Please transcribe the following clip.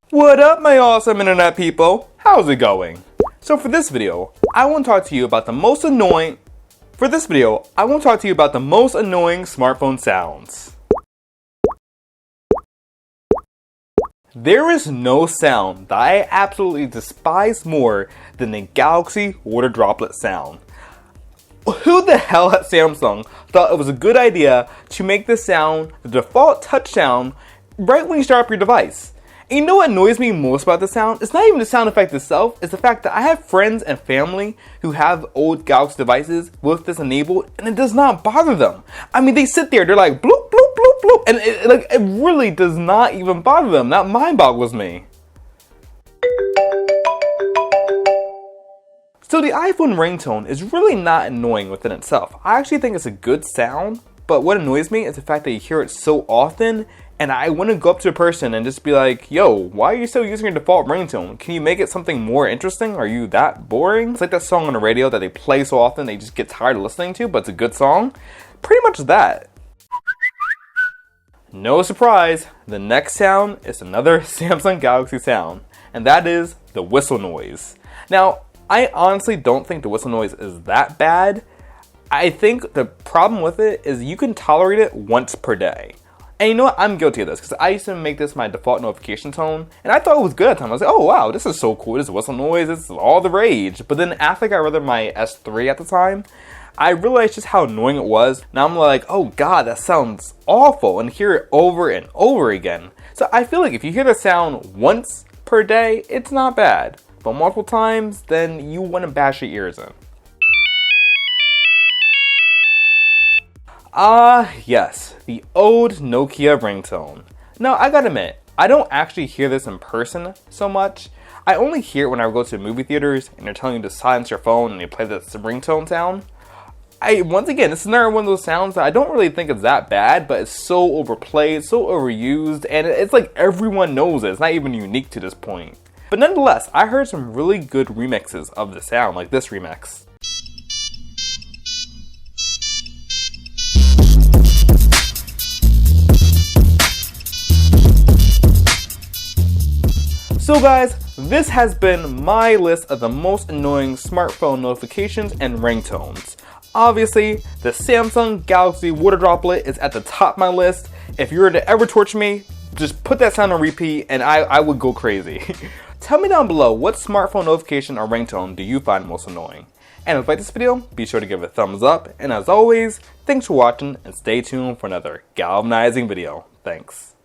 What up, my awesome internet people? How's it going? So for this video, I want to talk to you about the most annoying smartphone sounds. There is no sound that I absolutely despise more than the Galaxy water droplet sound. Who the hell at Samsung thought it was a good idea to make this sound the default touch sound right when you start up your device? And you know what annoys me most about the sound? It's not even the sound effect itself, it's the fact that I have friends and family who have old Galaxy devices with this enabled and it does not bother them. I mean, they sit there, they're like bloop, bloop, bloop, bloop, and it really does not even bother them. That mind boggles me. So the iPhone ringtone is really not annoying within itself. I actually think it's a good sound, but what annoys me is the fact that you hear it so often, and I want to go up to a person and just be like, yo, why are you still using your default ringtone? Can you make it something more interesting? Are you that boring? It's like that song on the radio that they play so often they just get tired of listening to, but it's a good song. Pretty much that. No surprise, the next sound is another Samsung Galaxy sound, and that is the whistle noise. Now, I honestly don't think the whistle noise is that bad. I think the problem with it is you can tolerate it once per day. And you know what? I'm guilty of this because I used to make this my default notification tone, and I thought it was good at the time. I was like, oh wow, this is so cool. This whistle noise, this is all the rage. But then after I got rid of my S3 at the time, I realized just how annoying it was. Now I'm like, oh god, that sounds awful, and hear it over and over again. So I feel like if you hear the sound once per day, it's not bad. But multiple times, then you want to bash your ears in. Yes, the old Nokia ringtone. Now, I gotta admit, I don't actually hear this in person so much. I only hear it when I go to movie theaters and they're telling you to silence your phone and they play the ringtone sound. Once again, this is another one of those sounds that I don't really think is that bad, but it's so overplayed, so overused, and it's like everyone knows it. It's not even unique to this point. But nonetheless, I heard some really good remixes of the sound, like this remix. So guys, this has been my list of the most annoying smartphone notifications and ringtones. Obviously, the Samsung Galaxy water droplet is at the top of my list. If you were to ever torture me, just put that sound on repeat and I would go crazy. Tell me down below what smartphone notification or ringtone do you find most annoying. And if you like this video, be sure to give it a thumbs up. And as always, thanks for watching and stay tuned for another galvanizing video. Thanks.